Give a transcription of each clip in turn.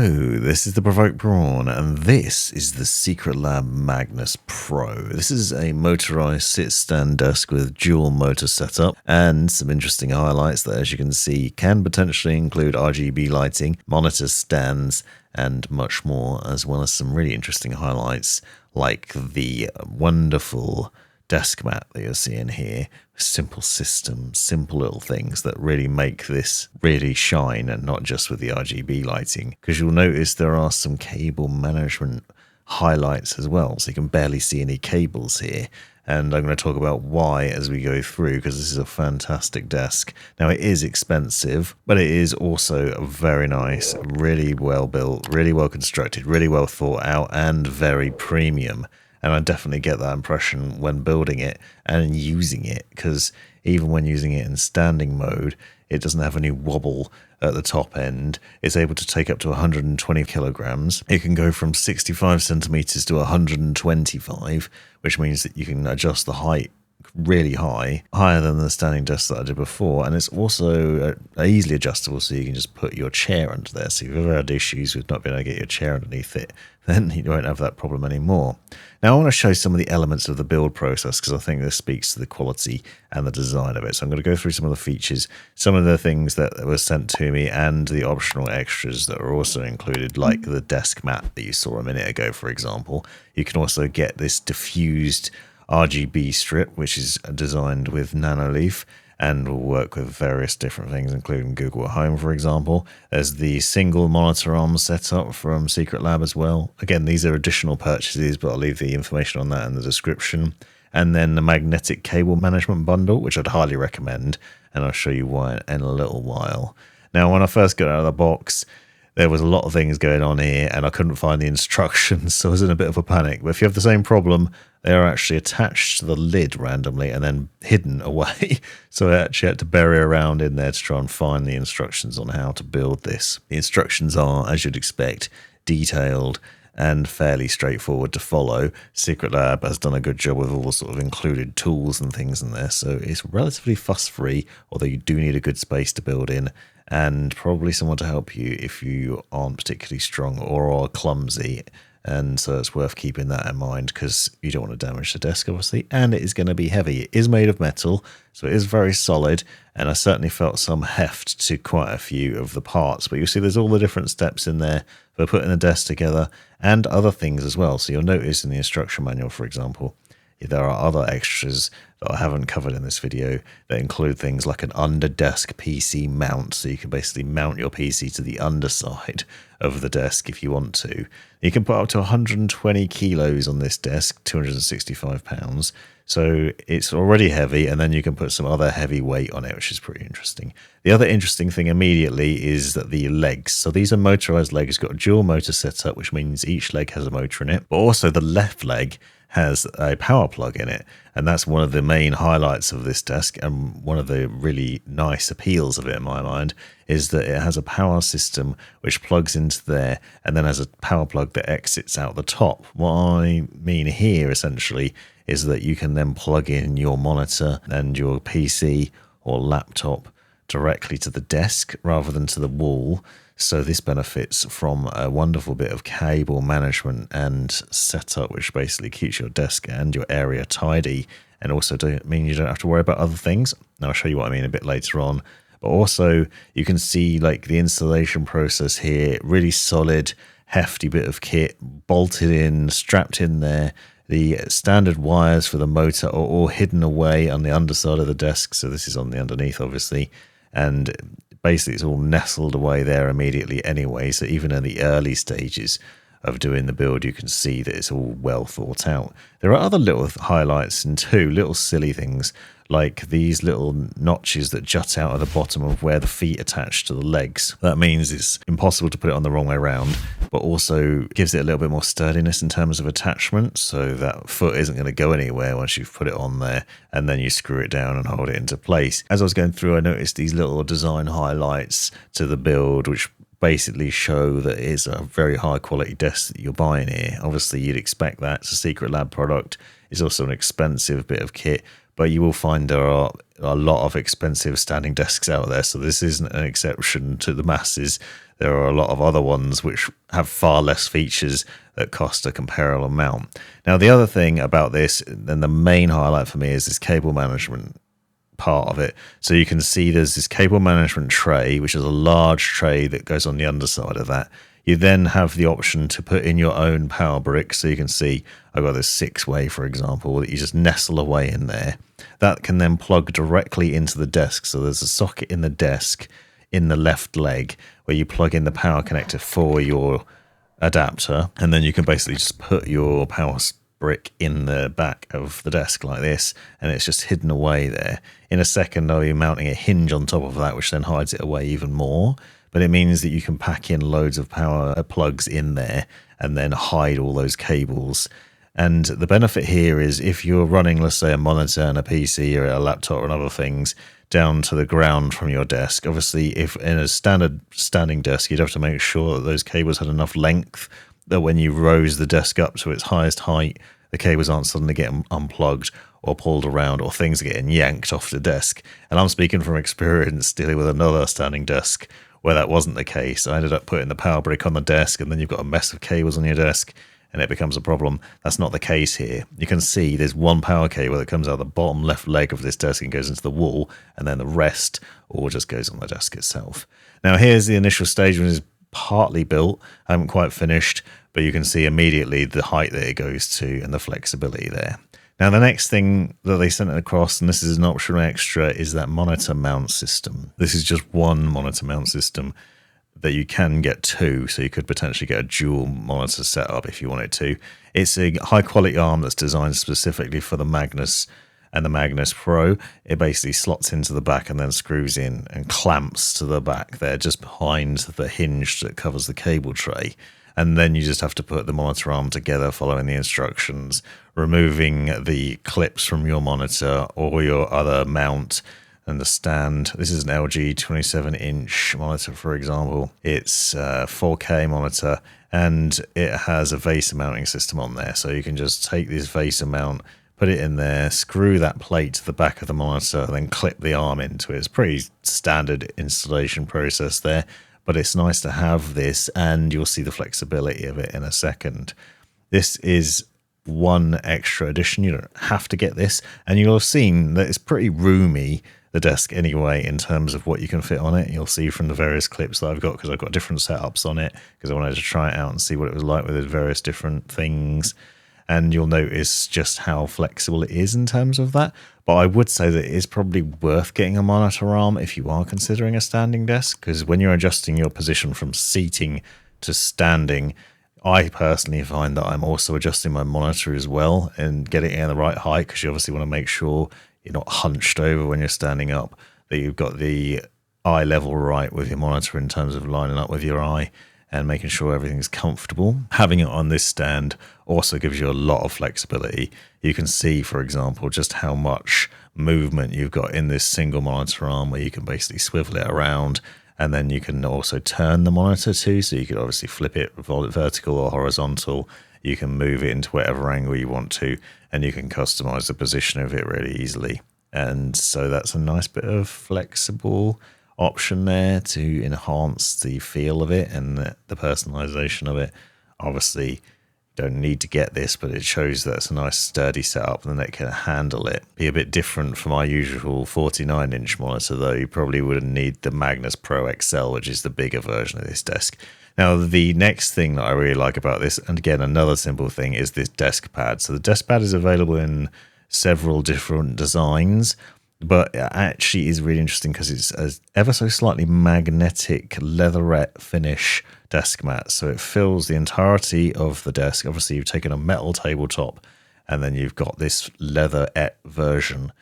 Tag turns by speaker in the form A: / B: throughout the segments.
A: Hello, this is the Provoked Prawn, and this is the Secretlab Magnus Pro. This is a motorized sit-stand desk with dual motor setup, and some interesting highlights that, as you can see, can potentially include RGB lighting, monitor stands, and much more, as well as some really interesting highlights like the wonderful desk mat that you're seeing here. Simple system, simple little things that really make this really shine, and not just with the RGB lighting, because you'll notice there are some cable management highlights as well, so you can barely see any cables here. And I'm going to talk about why as we go through, because this is a fantastic desk. Now, it is expensive, but it is also very nice, really well built, really well constructed, really well thought out, and very premium. And I definitely get that impression when building it and using it, because even when using it in standing mode, it doesn't have any wobble at the top end. It's able to take up to 120 kilograms. It can go from 65 centimeters to 125, which means that you can adjust the height really high, higher than the standing desk that I did before. And it's also easily adjustable, so you can just put your chair under there. So if you've ever had issues with not being able to get your chair underneath it, then you won't have that problem anymore. Now I want to show some of the elements of the build process, because I think this speaks to the quality and the design of it. So I'm going to go through some of the features, some of the things that were sent to me, and the optional extras that are also included, like the desk mat that you saw a minute ago, for example. You can also get this diffused RGB strip, which is designed with Nanoleaf and will work with various different things, including Google Home, for example. There's the single monitor arm setup from Secretlab as well. Again, these are additional purchases, but I'll leave the information on that in the description. And then the magnetic cable management bundle, which I'd highly recommend, and I'll show you why in a little while. Now, when I first got out of the box, there was a lot of things going on here, and I couldn't find the instructions, so I was in a bit of a panic. But if you have the same problem, they are actually attached to the lid randomly and then hidden away. So I actually had to bury around in there to try and find the instructions on how to build this. The instructions are, as you'd expect, detailed and fairly straightforward to follow. Secretlab has done a good job with all the sort of included tools and things in there, so it's relatively fuss-free, although you do need a good space to build in, and probably someone to help you if you aren't particularly strong or are clumsy. And so it's worth keeping that in mind, because you don't want to damage the desk, obviously, and it is going to be heavy. It is made of metal, so it is very solid, and I certainly felt some heft to quite a few of the parts. But you'll see there's all the different steps in there for putting the desk together, and other things as well. So you'll notice in the instruction manual, for example, there are other extras that I haven't covered in this video that include things like an under-desk PC mount, so you can basically mount your PC to the underside of the desk if you want to. You can put up to 120 kilos on this desk, 265 pounds, so it's already heavy, and then you can put some other heavy weight on it, which is pretty interesting. The other interesting thing immediately is that the legs. So these are motorized legs, got a dual motor setup, which means each leg has a motor in it, but also the left leg has a power plug in it, and that's one of the main highlights of this desk, and one of the really nice appeals of it in my mind is that it has a power system which plugs into there and then has a power plug that exits out the top. What I mean here essentially is that you can then plug in your monitor and your PC or laptop directly to the desk rather than to the wall. So this benefits from a wonderful bit of cable management and setup, which basically keeps your desk and your area tidy, and also don't mean you don't have to worry about other things. Now I'll show you what I mean a bit later on. But also you can see like the installation process here, really solid, hefty bit of kit, bolted in, strapped in there. The standard wires for the motor are all hidden away on the underside of the desk, so this is on the underneath obviously, and basically it's all nestled away there immediately anyway, so even in the early stages of doing the build you can see that it's all well thought out. There are other little highlights and two little silly things, like these little notches that jut out at the bottom of where the feet attach to the legs. That means it's impossible to put it on the wrong way around, but also gives it a little bit more sturdiness in terms of attachment, so that foot isn't going to go anywhere once you've put it on there, and then you screw it down and hold it into place. As I was going through, I noticed these little design highlights to the build, which basically show that it's a very high quality desk that you're buying here. Obviously you'd expect that. It's a Secretlab product. It's also an expensive bit of kit, but you will find there are a lot of expensive standing desks out there. So this isn't an exception to the masses. There are a lot of other ones which have far less features that cost a comparable amount. Now, the other thing about this, and the main highlight for me, is this cable management part of it. So you can see there's this cable management tray, which is a large tray that goes on the underside of that. You then have the option to put in your own power brick. So you can see I've got this 6-way, for example, that you just nestle away in there. That can then plug directly into the desk. So there's a socket in the desk in the left leg where you plug in the power connector for your adapter, and then you can basically just put your power brick in the back of the desk like this, and it's just hidden away there. In a second, I'll be mounting a hinge on top of that, which then hides it away even more. But it means that you can pack in loads of power plugs in there and then hide all those cables. And the benefit here is if you're running, let's say, a monitor and a PC or a laptop and other things down to the ground from your desk, obviously if in a standard standing desk, you'd have to make sure that those cables had enough length that when you rose the desk up to its highest height, the cables aren't suddenly getting unplugged or pulled around, or things are getting yanked off the desk. And I'm speaking from experience dealing with another standing desk where that wasn't the case. I ended up putting the power brick on the desk, and then you've got a mess of cables on your desk, and it becomes a problem. That's not the case here. You can see there's one power cable that comes out the bottom left leg of this desk and goes into the wall, and then the rest all just goes on the desk itself. Now here's the initial stage when it's partly built. I haven't quite finished, but you can see immediately the height that it goes to and the flexibility there. Now the next thing that they sent across, and this is an optional extra, is that monitor mount system. This is just one monitor mount system that you can get two, so you could potentially get a dual monitor setup if you wanted to. It's a high quality arm that's designed specifically for the Magnus and the Magnus Pro. It basically slots into the back and then screws in and clamps to the back there, just behind the hinge that covers the cable tray. And then you just have to put the monitor arm together following the instructions, removing the clips from your monitor or your other mount and the stand. This is an LG 27-inch monitor, for example. It's a 4K monitor, and it has a VESA mounting system on there. So you can just take this VESA mount, put it in there, screw that plate to the back of the monitor, then clip the arm into it. It's pretty standard installation process there, but it's nice to have this, and you'll see the flexibility of it in a second. This is one extra addition. You don't have to get this, and you'll have seen that it's pretty roomy, the desk anyway, in terms of what you can fit on it. You'll see from the various clips that I've got, because I've got different setups on it, because I wanted to try it out and see what it was like with the various different things. And you'll notice just how flexible it is in terms of that. But I would say that it is probably worth getting a monitor arm if you are considering a standing desk, because when you're adjusting your position from seating to standing, I personally find that I'm also adjusting my monitor as well and getting it in the right height, because you obviously want to make sure you're not hunched over when you're standing up, that you've got the eye level right with your monitor in terms of lining up with your eye and making sure everything's comfortable. Having it on this stand also gives you a lot of flexibility. You can see, for example, just how much movement you've got in this single monitor arm, where you can basically swivel it around, and then you can also turn the monitor too. So you could obviously flip it vertical or horizontal. You can move it into whatever angle you want to, and you can customize the position of it really easily. And so that's a nice bit of flexible option there to enhance the feel of it and the personalization of it. Obviously, don't need to get this, but it shows that it's a nice sturdy setup and that it can handle it. Be a bit different from my usual 49-inch monitor, though. You probably wouldn't need the Magnus Pro XL, which is the bigger version of this desk. Now, the next thing that I really like about this, and again, another simple thing, is this desk pad. So the desk pad is available in several different designs, but it actually is really interesting because it's a ever so slightly magnetic leatherette finish desk mat. So it fills the entirety of the desk. Obviously, you've taken a metal tabletop, and then you've got this leatherette version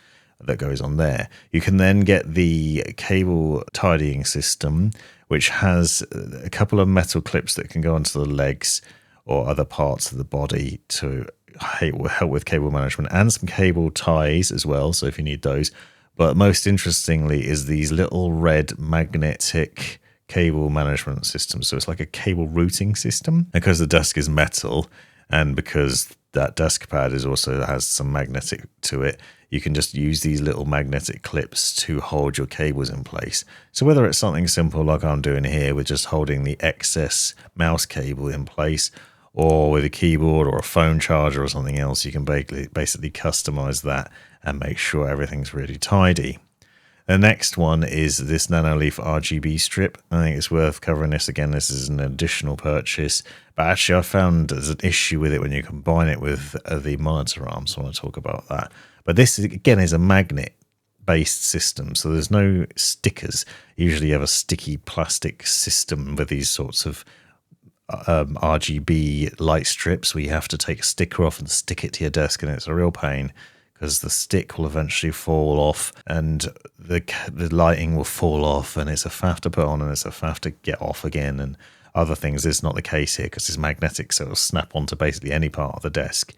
A: that goes on there. You can then get the cable tidying system, which has a couple of metal clips that can go onto the legs or other parts of the body to help with cable management, and some cable ties as well, so if you need those. But most interestingly is these little red magnetic cable management systems. So it's like a cable routing system, because the desk is metal, and because that desk pad is also has some magnetic to it, you can just use these little magnetic clips to hold your cables in place. So whether it's something simple like I'm doing here with just holding the excess mouse cable in place, or with a keyboard or a phone charger or something else, you can basically customize that and make sure everything's really tidy. The next one is this Nanoleaf RGB strip. I think it's worth covering this again. This is an additional purchase, but actually I found there's an issue with it when you combine it with the monitor arm, so I want to talk about that. But this, again, is a magnet-based system, so there's no stickers. Usually you have a sticky plastic system with these sorts of RGB light strips where you have to take a sticker off and stick it to your desk, and it's a real pain because the stick will eventually fall off and the lighting will fall off, and it's a faff to put on and it's a faff to get off again, and other things. This is not the case here because it's magnetic, so it'll snap onto basically any part of the desk.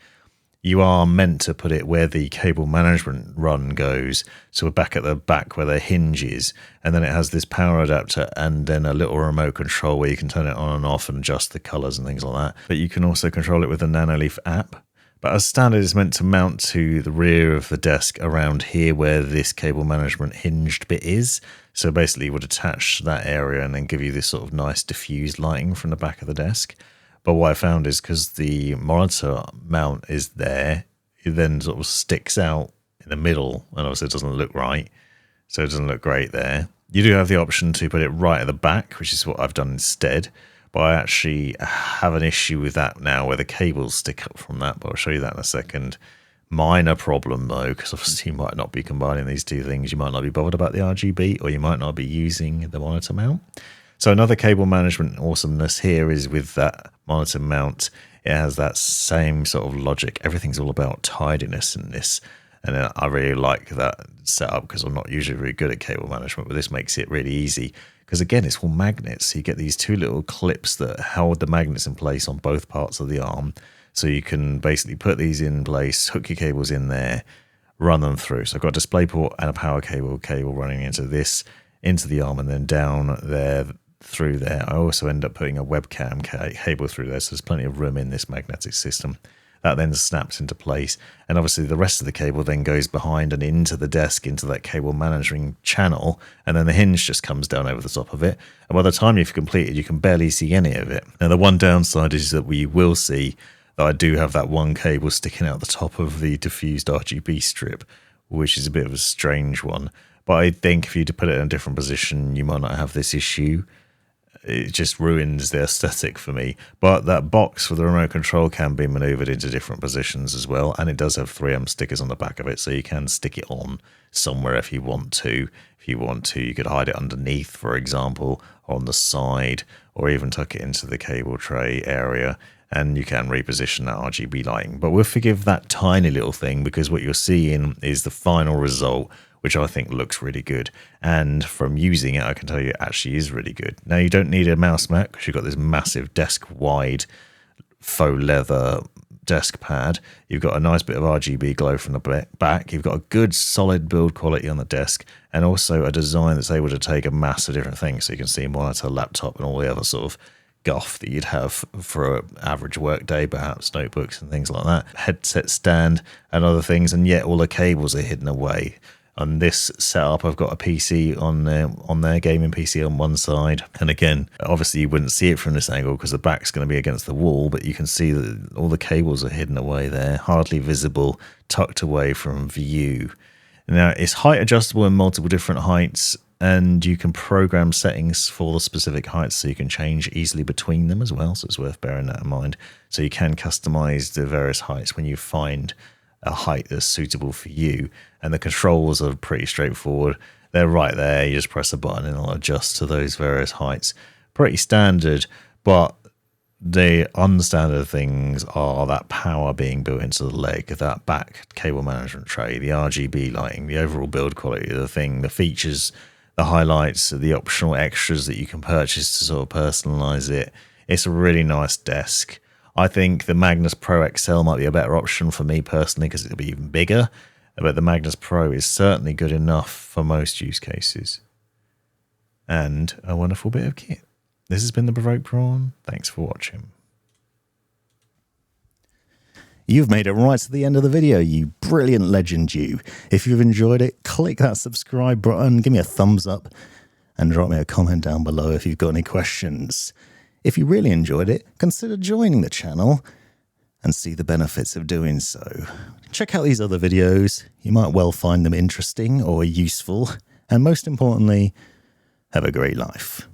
A: You are meant to put it where the cable management run goes, so we're back at the back where the hinge is, and then it has this power adapter and then a little remote control where you can turn it on and off and adjust the colors and things like that. But you can also control it with the Nanoleaf app. But as standard, it's meant to mount to the rear of the desk around here where this cable management hinged bit is. So basically it would attach to that area and then give you this sort of nice diffused lighting from the back of the desk. But what I found is because the monitor mount is there, it then sort of sticks out in the middle, and obviously it doesn't look right, so it doesn't look great there. You do have the option to put it right at the back, which is what I've done instead, but I actually have an issue with that now where the cables stick up from that, but I'll show you that in a second. Minor problem though, because obviously you might not be combining these two things. You might not be bothered about the RGB, or you might not be using the monitor mount. So another cable management awesomeness here is with that monitor mount, it has that same sort of logic. Everything's all about tidiness in this. And I really like that setup because I'm not usually very good at cable management, but this makes it really easy. Because again, it's all magnets. So you get these two little clips that hold the magnets in place on both parts of the arm. So you can basically put these in place, hook your cables in there, run them through. So I've got a DisplayPort and a power cable running into this, into the arm, and then down there, through there. I also end up putting a webcam cable through there, so there's plenty of room in this magnetic system. That then snaps into place, and obviously the rest of the cable then goes behind and into the desk, into that cable managing channel, and then the hinge just comes down over the top of it, and by the time you've completed, you can barely see any of it. Now the one downside is that we will see that I do have that one cable sticking out the top of the diffused RGB strip, which is a bit of a strange one, but I think if you put it in a different position, you might not have this issue. It just ruins the aesthetic for me. But that box for the remote control can be maneuvered into different positions as well, and it does have 3M stickers on the back of it, so you can stick it on somewhere if you want to. You could hide it underneath, for example, or on the side, or even tuck it into the cable tray area, and you can reposition that RGB lighting. But we'll forgive that tiny little thing, because what you're seeing is the final result, which I think looks really good. And from using it, I can tell you it actually is really good. Now, you don't need a mouse mat because you've got this massive desk-wide faux leather desk pad. You've got a nice bit of RGB glow from the back. You've got a good solid build quality on the desk, and also a design that's able to take a mass of different things. So you can see monitor, laptop, and all the other sort of guff that you'd have for an average work day, perhaps notebooks and things like that. Headset stand and other things, and yet all the cables are hidden away. On this setup, I've got a PC on there, gaming PC on one side. And again, obviously you wouldn't see it from this angle because the back's going to be against the wall, but you can see that all the cables are hidden away there, hardly visible, tucked away from view. Now, it's height adjustable in multiple different heights, and you can program settings for the specific heights, so you can change easily between them as well. So it's worth bearing that in mind. So you can customize the various heights when you find a height that's suitable for you, and the controls are pretty straightforward. They're right there. You just press a button and it'll adjust to those various heights. Pretty standard, but the unstandard things are that power being built into the leg, that back cable management tray, the RGB lighting, the overall build quality of the thing, the features, the highlights, the optional extras that you can purchase to sort of personalize it. It's a really nice desk. I think the Magnus Pro XL might be a better option for me personally because it'll be even bigger, but the Magnus Pro is certainly good enough for most use cases. And a wonderful bit of kit. This has been the Provoked Prawn. Thanks for watching.
B: You've made it right to the end of the video, you brilliant legend you. If you've enjoyed it, click that subscribe button, give me a thumbs up, and drop me a comment down below if you've got any questions. If you really enjoyed it, consider joining the channel and see the benefits of doing so. Check out these other videos. You might well find them interesting or useful. And most importantly, have a great life.